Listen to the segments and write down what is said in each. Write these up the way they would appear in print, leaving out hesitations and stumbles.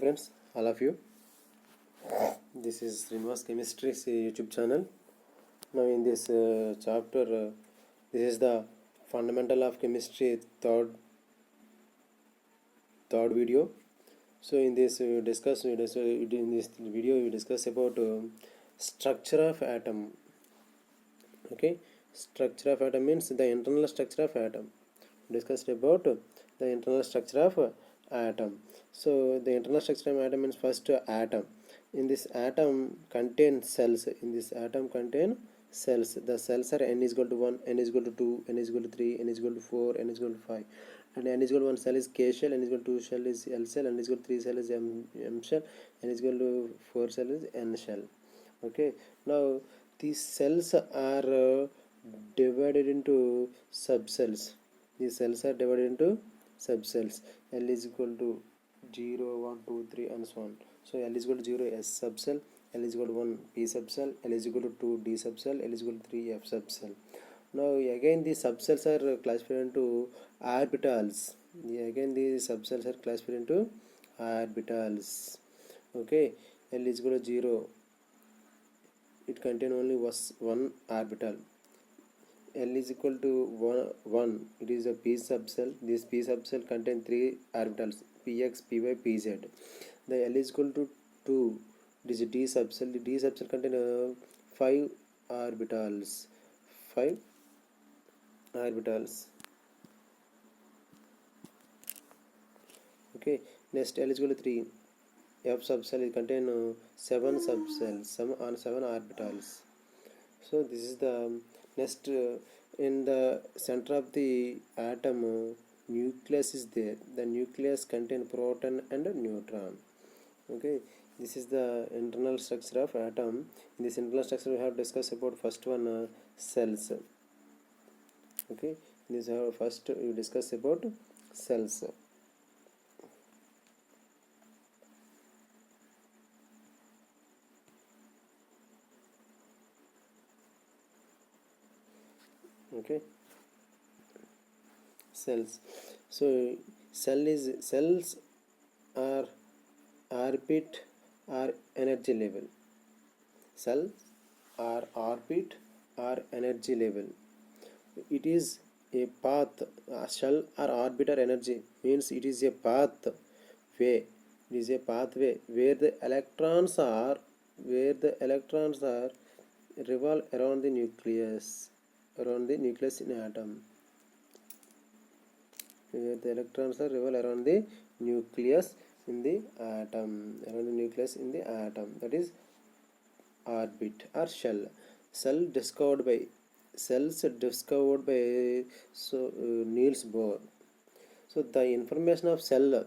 friends, all of you. This is Srinivas Chemistry's YouTube channel. Now in this chapter, this is the fundamental of chemistry third video. So in this in this video we discuss about structure of atom. Okay, structure of atom means the internal structure of atom. Discussed about the internal structure of atom. So the internal structure of atom means first atom. In this atom contain cells. In this atom contain cells. The cells are n is equal to 1, n is equal to 2, n is equal to 3, n is equal to 4, n is equal to 5. And n is equal to 1 cell is K shell, n is equal to 2 shell is L shell, n is equal to 3 cell is M shell, n is equal to 4 cell is N shell. Okay. Now these cells are divided into subcells. These cells are divided into subcells. L is equal to 0, 1, 2, 3 and so on. So L is equal to 0 S subcell, L is equal to 1 P subcell, L is equal to 2 D subcell, L is equal to 3 F subcell. Now again these subcells are classified into orbitals. Again these subcells are classified into orbitals. Okay, L is equal to 0. It contains only one orbital. L is equal to 1. It is a P subcell. This P subcell contains 3 orbitals Px, Py, Pz. The L is equal to 2. It is a D subcell. The D subcell contains 5 orbitals. 5 orbitals. Okay. Next L is equal to 3. F subcell contains 7 subcells. 7 orbitals. So this is the next. In the center of the atom, nucleus is there. The nucleus contains proton and neutron. Okay, this is the internal structure of atom. In this internal structure we have discussed about first one cells. Okay, this is first we discuss about cells. Okay, cells. So cells are orbit or energy level. Cells are orbit or energy level. It is a path. Shell or orbit or energy means it is a pathway. It is a pathway where the electrons are revolve around the nucleus. Around the nucleus in atom. Where the electrons are revolve around the nucleus in the atom. Around the nucleus in the atom. That is orbit or shell. Cells discovered by Niels Bohr. So the information of cell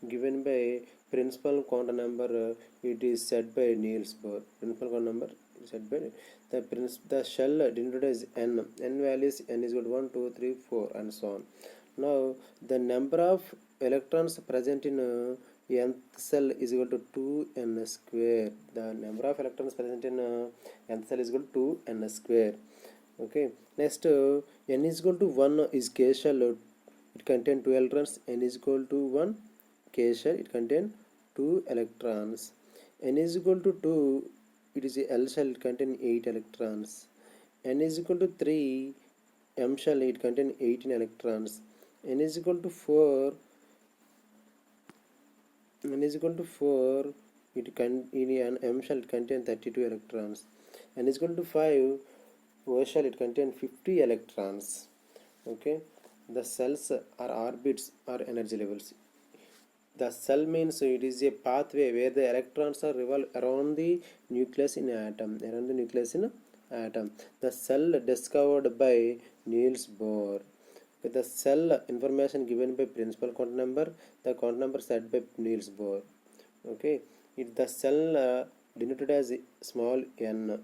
given by principal quantum number it is said by Niels Bohr. Principal quantum number is said by the shell denoted as n. N values n is equal to 1, 2, 3, 4 and so on. Now the number of electrons present in nth cell is equal to 2n square. The number of electrons present in nth cell is equal to 2n square. Okay. Next n is equal to 1 is K shell. It contains 2 electrons. N is equal to 1 K shell. It contains 2 electrons. N is equal to 2. It is a L shell. It contains 8 electrons. N is equal to 3 M shell. It contains 18 electrons. N is equal to 4. N is equal to 4. In M shell it contains 32 electrons. N is equal to 5. O shell it contains 50 electrons. Okay. The cells are orbits or energy levels. The cell means it is a pathway where the electrons are revolve around the nucleus in atom. Around the nucleus in atom. The cell discovered by Niels Bohr. The cell information given by principal quantum number. The quantum number set by Niels Bohr. Okay. The cell denoted as small n.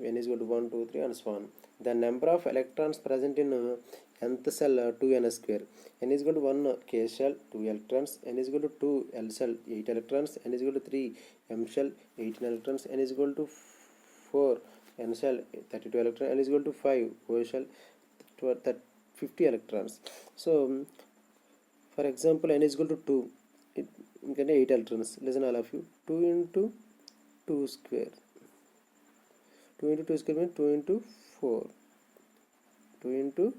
N is equal to 1, 2, 3 and so on. The number of electrons present in nth cell 2n square. N is equal to 1 K shell 2 electrons. N is equal to 2 L shell 8 electrons. N is equal to 3 M shell 18 electrons. N is equal to 4 N shell 32 electrons. N is equal to 5 O shell 50 electrons. So for example n is equal to 2. it can 8 electrons. Listen all of you. 2 into 2 square. 2 into 2 square means 2 into 4. 2 into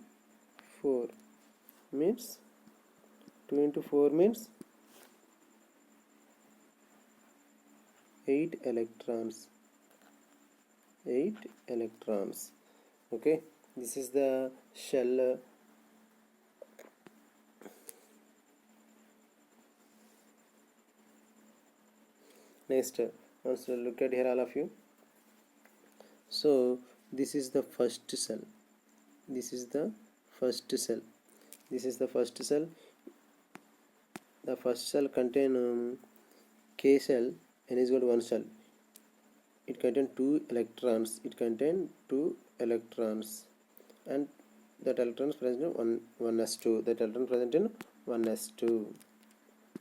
4 means 2 into 4 means 8 electrons. 8 electrons. Okay, this is the shell. Next, also look at here all of you. So this is the first cell. This is the first cell. This is the first cell. The first cell contain K cell, N is equal to 1 cell. It contain 2 electrons. It contain 2 electrons, and that electrons present in 1s2. That electron present in 1s2.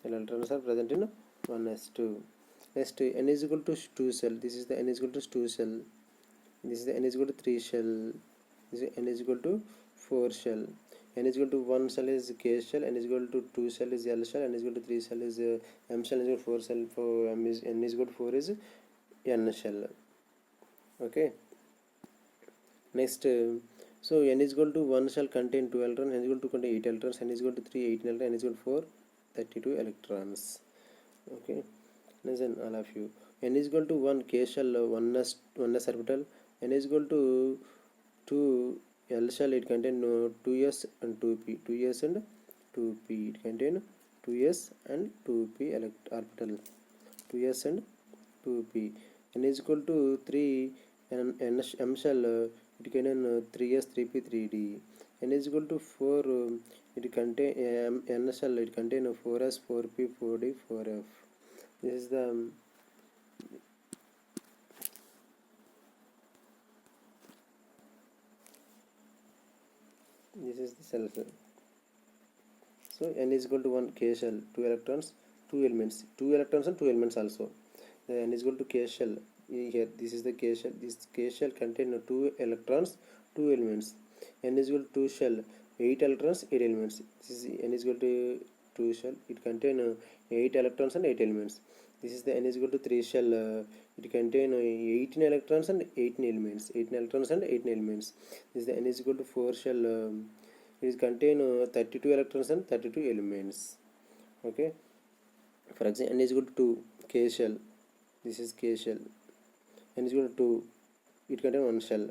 Electrons are present in 1s2. Next, N is equal to 2 cell. This is the N is equal to 2 cell. This is the N is equal to 3 shell. This is N is equal to 4 shell. N is equal to 1 cell is K shell. N is equal to 2 shell is L shell. N is equal to 3 shell is M shell. N is equal to 4 shell for M is N is equal to 4 is N shell. Okay. Next, so N is equal to 1 shell contain 2 electrons. N is equal to contain 8 electrons. N is equal to 3 18 electrons. N is equal to 4 32 electrons. Okay. Listen all of you. N is equal to 1 K shell 1s orbital. N is equal to 2 L shell. It contain 2s and 2p. 2s and 2p. It contain 2s and 2p orbital. 2s and 2p. N is equal to 3 M shell. It contain 3s 3p 3d. N is equal to 4. It contain N shell. It contain 4s 4p 4d 4f. This is the cell. So N is equal to 1 K shell, 2 electrons, 2 elements, 2 electrons and 2 elements also. N is equal to K shell. Here this is the K shell. This K shell contain 2 electrons, 2 elements. N is equal to 2 shell, 8 electrons, 8 elements. This is N is equal to 2 shell. It contain 8 electrons and 8 elements. This is the N is equal to 3 shell. It contain 18 electrons and 18 elements. 18 electrons and 18 elements. This is the N is equal to 4 shell. It contain 32 electrons and 32 elements. Okay. For example, N is equal to 2 K shell. This is K shell. N is equal to 2. It contain 1 shell.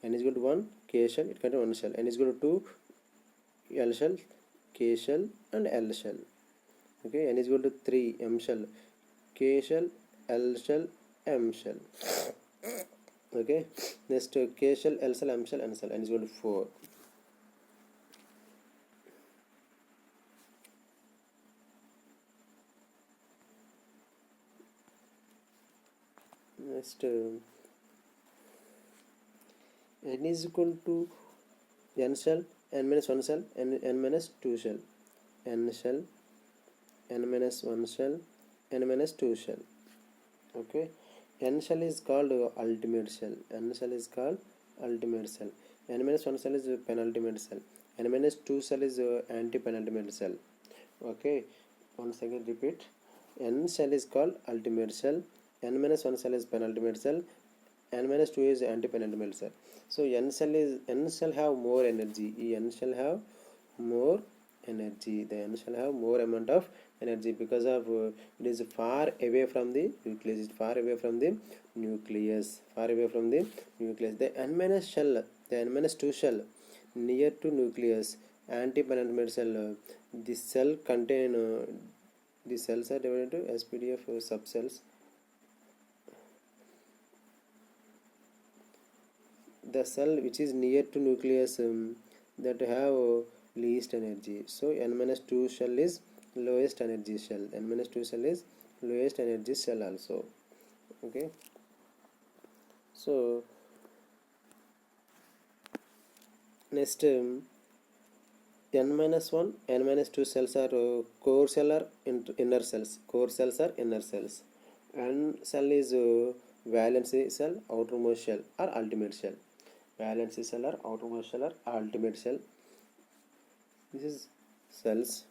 N is equal to 1 K shell. It contain 1 shell. N is equal to 2 L shell, K shell and L shell. Okay. N is equal to 3 M shell, K shell, L shell, M shell. Okay. Next, K shell, L shell, M shell, N shell. N is equal to 4. Next, N is equal to N shell, N minus 1 shell, N minus 2 shell. N shell, N minus 1 shell, N minus 2 shell. Okay. N shell is called ultimate shell. N shell is called ultimate shell. N minus 1 cell is penultimate cell. N minus 2 cell is anti-penultimate cell. Okay. Once again repeat. N cell is called ultimate cell. N minus 1 cell is penultimate cell. N minus 2 is anti-penultimate cell. So N shall have more energy. N shall have more energy. The N shall have more amount of energy because of it is far away from the nucleus. It's far away from the nucleus. Far away from the nucleus. The N minus shell, the N minus 2 shell near to nucleus, anti-penultimate cell. This cell contain the cells are divided into SPDF subcells. The cell which is near to nucleus that have least energy. So N minus 2 shell is lowest energy shell. N minus 2 shell is lowest energy shell also. Okay. So next, N minus 1, N minus 2 cells are core cell or inner cells. Core cells are inner cells. N cell is valency cell, outermost shell or ultimate shell. Valency cell or outermost shell or ultimate cell. This is cells.